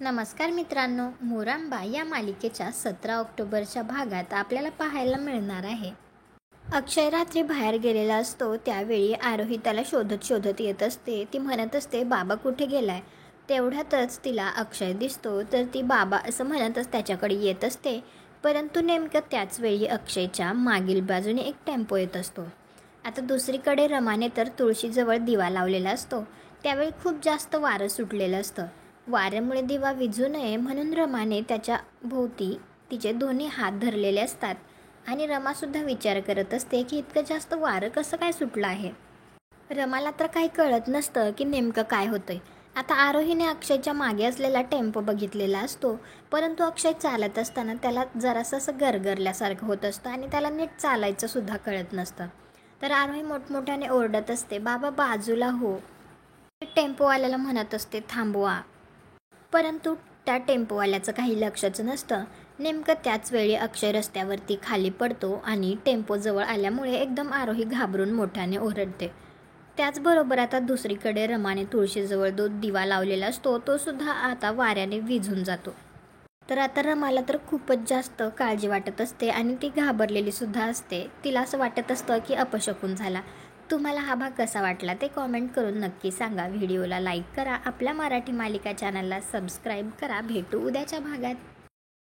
नमस्कार मित्रांनो, मोरांबा या मालिकेच्या 17 ऑक्टोबरच्या भागात आपल्याला पाहायला मिळणार आहे. अक्षय रात्री बाहेर गेलेला असतो. त्यावेळी आरोही त्याला शोधत शोधत येत असते. ती म्हणत असते, बाबा कुठे गेलाय? तेवढ्यातच तिला अक्षय दिसतो. तर ती बाबा असं म्हणतच त्याच्याकडे येत असते. परंतु नेमकं त्याच वेळी अक्षयच्या मागील बाजूने एक टेम्पो येत असतो. आता दुसरीकडे रमाने तर तुळशीजवळ दिवा लावलेला असतो. त्यावेळी खूप जास्त वारं सुटलेलं असतं. वाऱ्यामुळे दिवा विझू नये म्हणून रमाने त्याच्या भोवती तिचे दोन्ही हात धरलेले असतात आणि रमासुद्धा विचार करत असते की इतकं जास्त वारं कसं काय सुटलं आहे. रमाला तर काही कळत नसतं की नेमकं काय होतंय. आता आरोहीने अक्षयच्या मागे असलेला टेम्पो बघितलेला असतो. परंतु अक्षय चालत असताना त्याला जरासं असं गरगरल्यासारखं होत असतं आणि त्याला नीट चालायचं सुद्धा कळत नसतं. तर आरोही मोठमोठ्याने ओरडत असते, बाबा बाजूला हो. टेम्पोवाल्याला म्हणत असते, थांबवा. परंतु त्या टेम्पोवाल्याचं काही लक्षच नसतं. नेमकं त्याच वेळी अक्षय रस्त्यावरती खाली पडतो आणि टेम्पो जवळ आल्यामुळे एकदम आरोही घाबरून मोठ्याने ओरडते. त्याचबरोबर आता दुसरीकडे रमाने तुळशीजवळ जो दिवा लावलेला असतो तो सुद्धा आता वाऱ्याने विझून जातो. तर आता रमाला तर खूपच जास्त काळजी वाटत असते आणि ती घाबरलेली सुद्धा असते. तिला असं वाटत असतं की अपशकुन झाला. तुम्हाला हा भाग कसा वाटला ते कॉमेंट करून नक्की सांगा. व्हिडिओला लाईक करा. आपल्या मराठी मालिका चॅनलला सबस्क्राईब करा. भेटू उद्याच्या भागात.